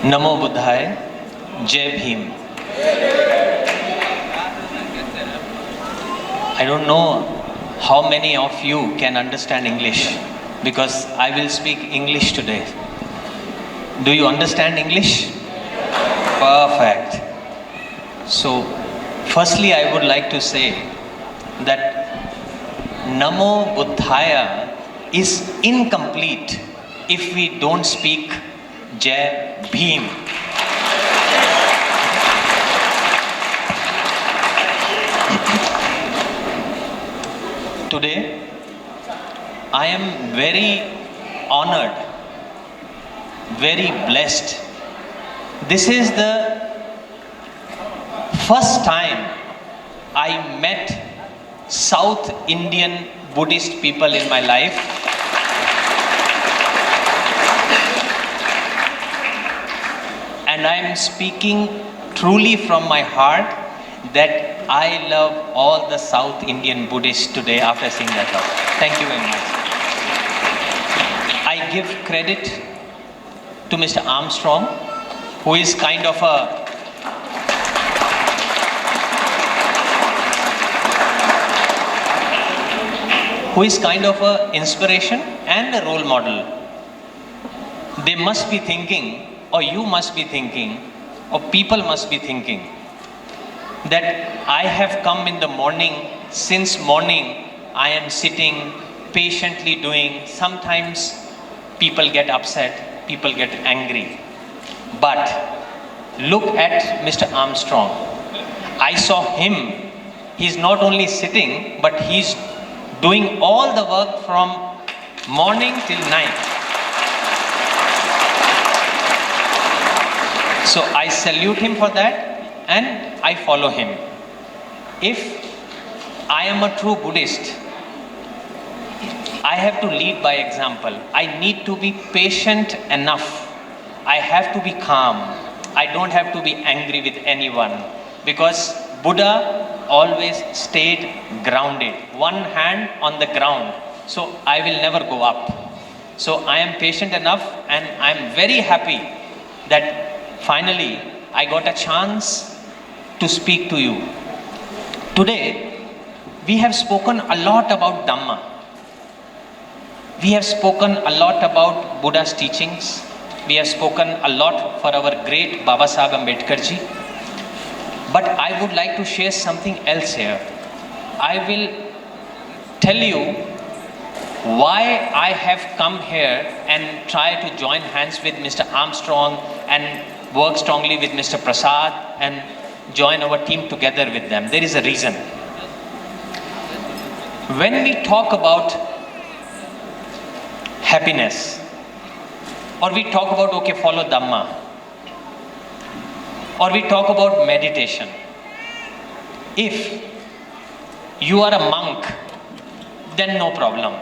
Namo Buddhaya, Jai Bhim. I don't know how many of you can understand English because I will speak English today. Do you understand English? Perfect. So, firstly, I would like to say that Namo Buddhaya is incomplete if we don't speak Jai Bhim. Today, I am very honored, very blessed. This is the first time I met South Indian Buddhist people in my life. And I am speaking truly from my heart that I love all the South Indian Buddhists today after seeing that talk. Thank you very much. I give credit to Mr. Armstrong, who is kind of a inspiration and a role model. They must be thinking, or you must be thinking, or people must be thinking, that I have come in the morning, since morning I am sitting patiently doing. Sometimes people get upset, people get angry. But look at Mr. Armstrong. I saw him. He's not only sitting, but he's doing all the work from morning till night. So I salute him for that and I follow him. If I am a true Buddhist, I have to lead by example. I need to be patient enough. I have to be calm. I don't have to be angry with anyone, because Buddha always stayed grounded, one hand on the ground. So I will never go up. So I am patient enough, and I am very happy that finally I got a chance to speak to you. Today, we have spoken a lot about Dhamma. We have spoken a lot about Buddha's teachings. We have spoken a lot for our great Baba Sahib Ambedkar ji. But I would like to share something else here. I will tell you why I have come here and try to join hands with Mr. Armstrong and work strongly with Mr. Prasad and join our team together with them. There is a reason. When we talk about happiness, or we talk about, okay, follow Dhamma, or we talk about meditation, if you are a monk, then no problem.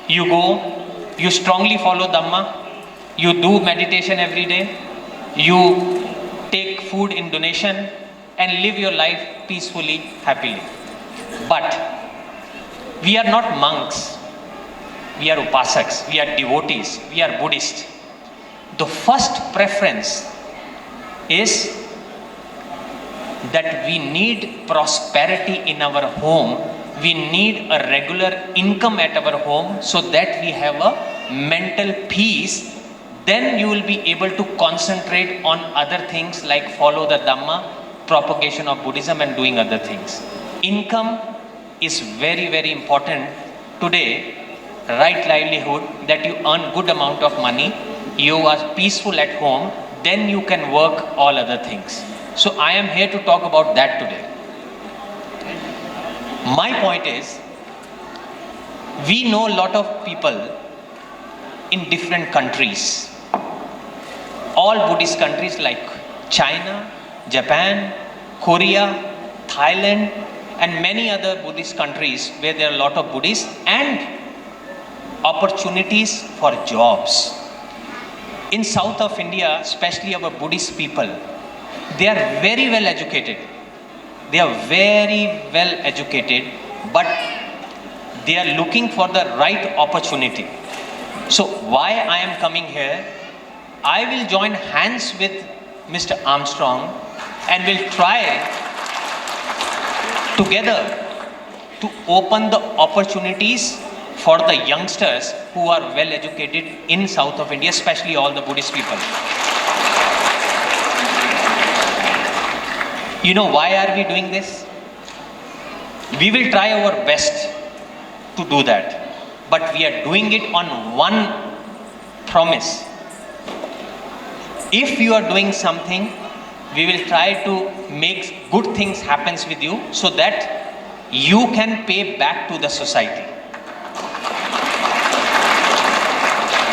You go, you strongly follow Dhamma, you do meditation every day, you take food in donation and live your life peacefully, happily. But we are not monks. We are upasaks, we are devotees, we are Buddhists. The first preference is that we need prosperity in our home. We need a regular income at our home so that we have a mental peace. Then you will be able to concentrate on other things like follow the Dhamma, propagation of Buddhism, and doing other things. Income is very, very important today. Right livelihood, that you earn good amount of money, you are peaceful at home, then you can work all other things. So I am here to talk about that today. My point is, we know a lot of people in different countries. All Buddhist countries like China, Japan, Korea, Thailand, and many other Buddhist countries where there are a lot of Buddhists and opportunities for jobs. In south of India, especially our Buddhist people, they are very well educated. They are very well educated, but they are looking for the right opportunity. So why I am coming here? I will join hands with Mr. Armstrong and will try together to open the opportunities for the youngsters who are well educated in south of India, especially all the Buddhist people. You know why are we doing this? We will try our best to do that, but we are doing it on one promise. If you are doing something, we will try to make good things happen with you so that you can pay back to the society.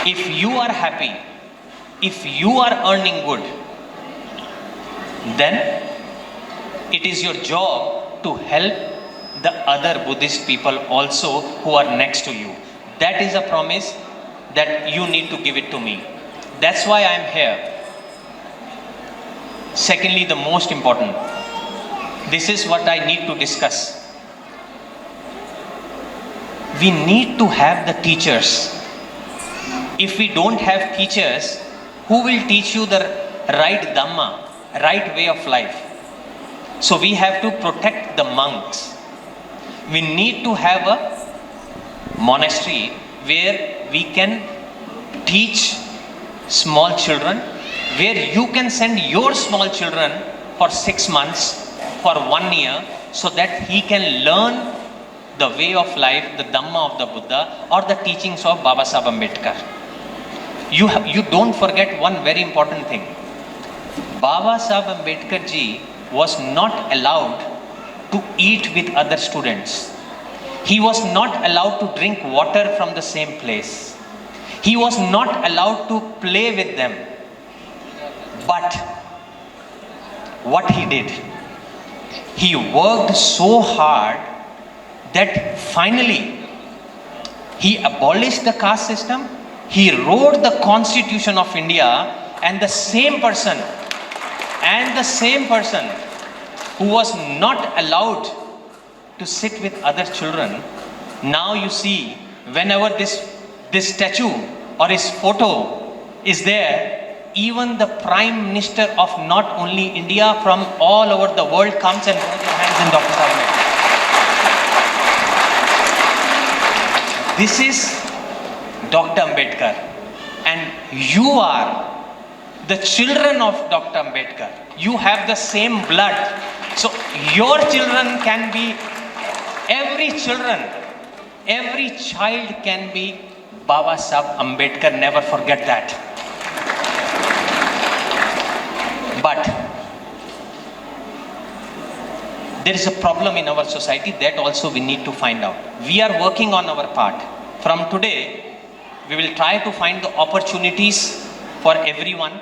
If you are happy, if you are earning good, then it is your job to help the other Buddhist people also who are next to you. That is a promise that you need to give it to me. That's why I am here. Secondly, the most important, this is what I need to discuss. We need to have the teachers. If we don't have teachers, who will teach you the right Dhamma, right way of life? So we have to protect the monks. We need to have a monastery where we can teach small children, where you can send your small children for 6 months, for 1 year, so that he can learn the way of life, the Dhamma of the Buddha or the teachings of Baba Sahib Ambedkar. You don't forget one very important thing. Baba Sahib Ambedkar ji was not allowed to eat with other students. He was not allowed to drink water from the same place. He was not allowed to play with them. But what he did, he worked so hard that finally he abolished the caste system. He wrote the Constitution of India, and the same person who was not allowed to sit with other children, now you see whenever this statue or his photo is there, even the Prime Minister of not only India, from all over the world comes and puts their hands in Dr. Sahib Ambedkar. This is Dr. Ambedkar, and you are the children of Dr. Ambedkar. You have the same blood. So your children can be, every child can be Baba Sahib Ambedkar. Never forget that. But there is a problem in our society that also we need to find out. We are working on our part. From today, we will try to find the opportunities for everyone,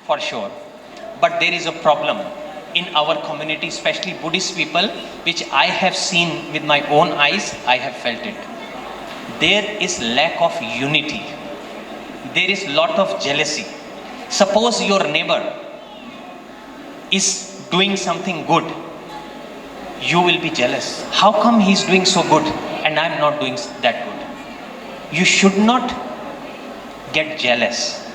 for sure. But there is a problem in our community, especially Buddhist people, which I have seen with my own eyes. I have felt it. There is lack of unity. There is lot of jealousy. Suppose your neighbor is doing something good, you will be jealous. How come he's doing so good and I'm not doing that good? You should not get jealous.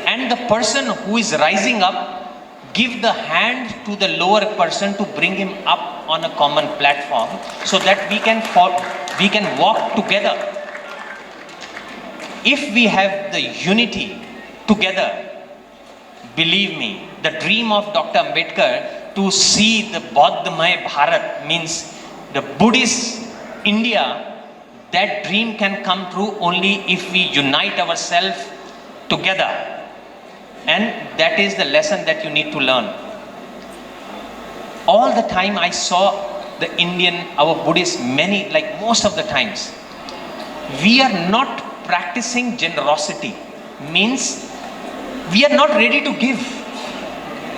And the person who is rising up, give the hand to the lower person to bring him up on a common platform so that we can walk together. If we have the unity together, believe me, the dream of Dr. Ambedkar to see the Bauddhamay Bharat, means the Buddhist India, that dream can come true only if we unite ourselves together. And that is the lesson that you need to learn. All the time I saw the Indian, our Buddhists, most of the times, we are not practicing generosity. Means we are not ready to give.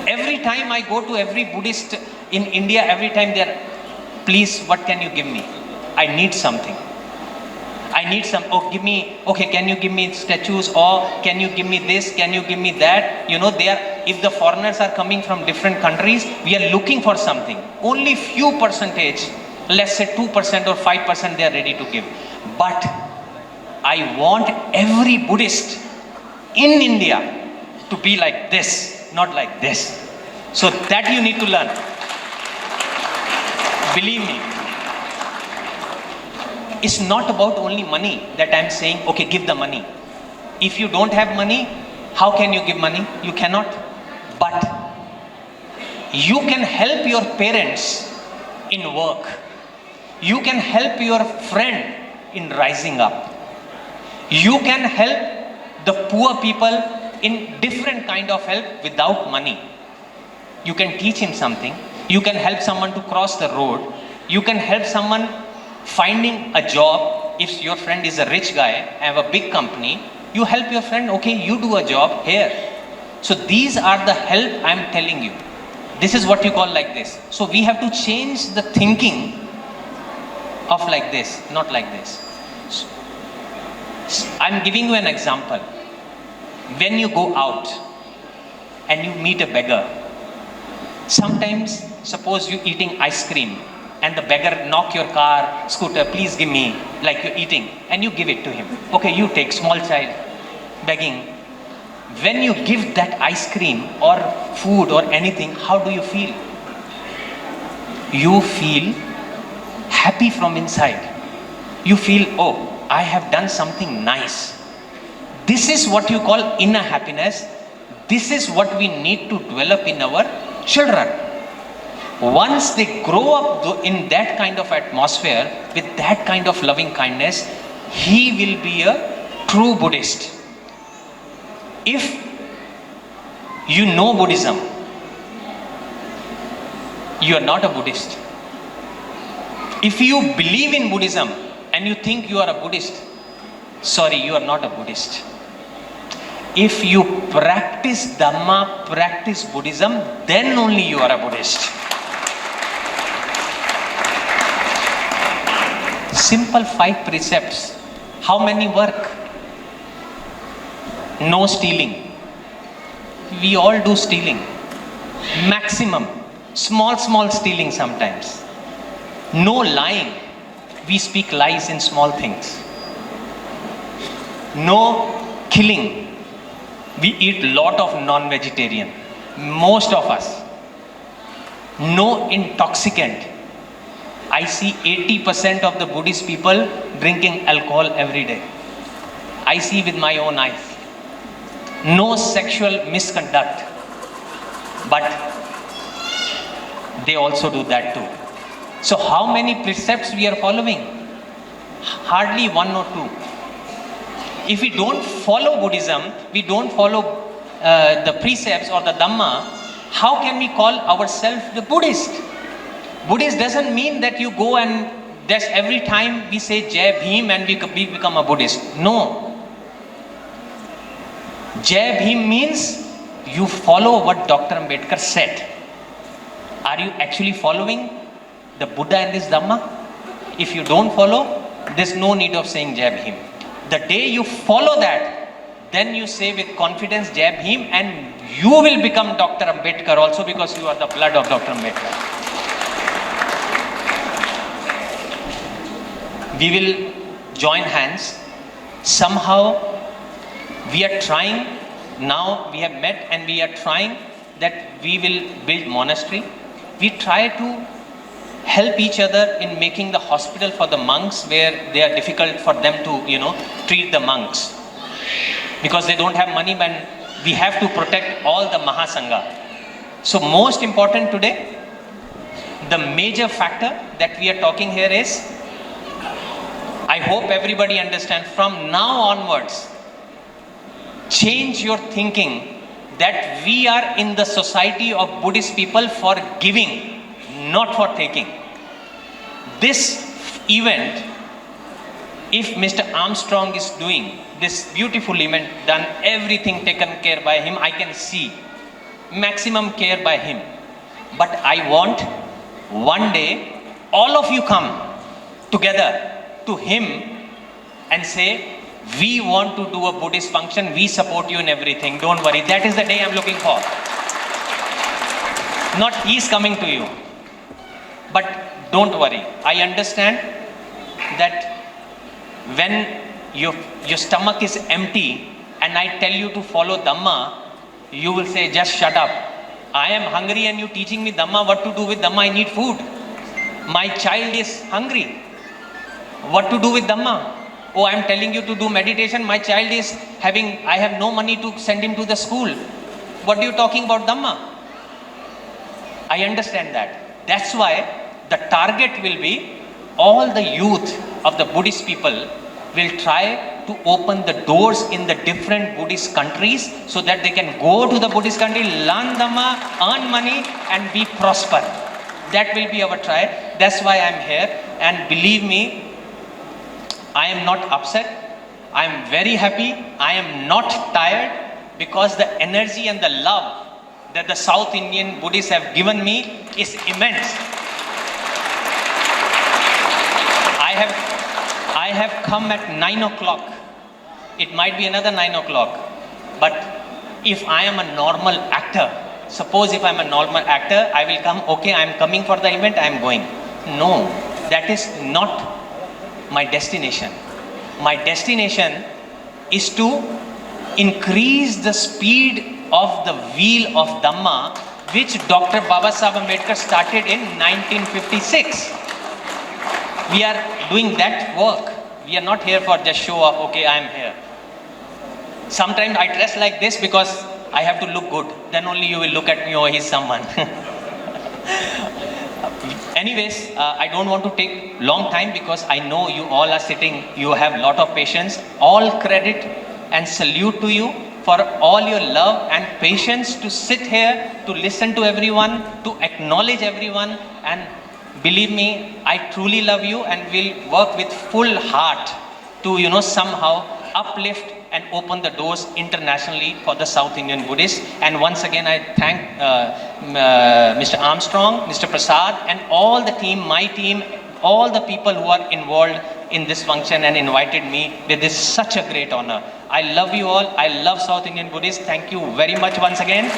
Every time I go to every Buddhist in India, every time they are, please, what can you give me? I need something. I need some, can you give me statues, or can you give me this, can you give me that? You know, if the foreigners are coming from different countries, we are looking for something. Only few percentage, let's say 2% or 5% they are ready to give. But I want every Buddhist in India to be like this, not like this. So that you need to learn. Believe me, it's not about only money that I'm saying, okay, give the money. If you don't have money, how can you give money? You cannot. But you can help your parents in work. You can help your friend in rising up. You can help the poor people in different kind of help without money. You can teach him something. You can help someone to cross the road. You can help someone finding a job. If your friend is a rich guy, have a big company, you help your friend, okay, you do a job here. So these are the help I'm telling you. This is what you call like this. So we have to change the thinking of like this, not like this. So I'm giving you an example. When you go out and you meet a beggar, sometimes suppose you're eating ice cream and the beggar knock your car, scooter, please give me, like you're eating, and you give it to him. Okay, you take, small child, begging. When you give that ice cream or food or anything, how do you feel? You feel happy from inside. You feel, oh, I have done something nice. This is what you call inner happiness. This is what we need to develop in our children. Once they grow up in that kind of atmosphere, with that kind of loving kindness, he will be a true Buddhist. If you know Buddhism, you are not a Buddhist. If you believe in Buddhism and you think you are a Buddhist, sorry, you are not a Buddhist. If you practice Dhamma, practice Buddhism, then only you are a Buddhist. Simple 5 precepts. How many work? No stealing. We all do stealing. Maximum. Small stealing sometimes. No lying. We speak lies in small things. No killing. We eat lot of non-vegetarian. Most of us. No intoxicant. I see 80% of the Buddhist people drinking alcohol every day. I see with my own eyes. No sexual misconduct. But they also do that too. So how many precepts we are following? Hardly 1 or 2. If we don't follow Buddhism, we don't follow the precepts or the Dhamma, how can we call ourselves the Buddhist? Buddhist doesn't mean that you go and that's every time we say Jai Bhim and we become a Buddhist. No. Jai Bhim means you follow what Dr. Ambedkar said. Are you actually following the Buddha and this Dhamma? If you don't follow, there's no need of saying Jai Bhim. The day you follow that, then you say with confidence Jai Bhim, and you will become Dr. Ambedkar also, because you are the blood of Dr. Ambedkar. We will join hands. Somehow we are trying, now we have met and we are trying that we will build monastery. We try to help each other in making the hospital for the monks where they are difficult for them to, treat the monks. Because they don't have money, and we have to protect all the Mahasangha. So most important today, the major factor that we are talking here is, I hope everybody understands, from now onwards, change your thinking that we are in the society of Buddhist people for giving, not for taking. This event, if Mr. Armstrong is doing this beautiful event, done everything taken care by him, I can see maximum care by him. But I want one day all of you come together to him and say, we want to do a Buddhist function, we support you in everything, don't worry. That is the day I'm looking for. Not he's coming to you. But don't worry. I understand that when your stomach is empty and I tell you to follow Dhamma, you will say, just shut up. I am hungry and you teaching me Dhamma. What to do with Dhamma? I need food. My child is hungry. What to do with Dhamma? Oh, I am telling you to do meditation. My child is I have no money to send him to the school. What are you talking about Dhamma? I understand that. That's why the target will be all the youth of the Buddhist people will try to open the doors in the different Buddhist countries so that they can go to the Buddhist country, learn Dhamma, earn money and be prosper. That will be our try. That's why I'm here. And believe me, I am not upset. I am very happy. I am not tired because the energy and the love that the South Indian Buddhists have given me is immense. I have come at 9 o'clock. It might be another 9 o'clock. But if I am a normal actor, suppose if I am a normal actor, I will come, okay, I am coming for the event, I am going. No, that is not my destination. My destination is to increase the speed of the wheel of Dhamma, which Dr. Babasaheb Ambedkar started in 1956. We are doing that work. We are not here for just show off, okay, I am here. Sometimes I dress like this because I have to look good. Then only you will look at me, oh, he's someone. Anyways, I don't want to take long time because I know you all are sitting, you have lot of patience. All credit and salute to you for all your love and patience to sit here, to listen to everyone, to acknowledge everyone. And believe me, I truly love you and will work with full heart to, somehow uplift and open the doors internationally for the South Indian Buddhists. And once again, I thank Mr. Armstrong, Mr. Prasad, and all the team, my team, all the people who are involved in this function and invited me with this such a great honor. I love you all. I love South Indian Buddhists. Thank you very much once again.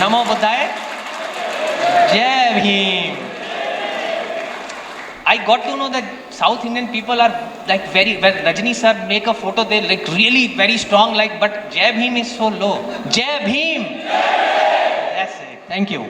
Namo Buddhaya. Jai Bhim. I got to know that South Indian people are like when Rajni sir make a photo, they like really very strong, but Jai Bhim is so low. Jai Bhim! That's it. Thank you.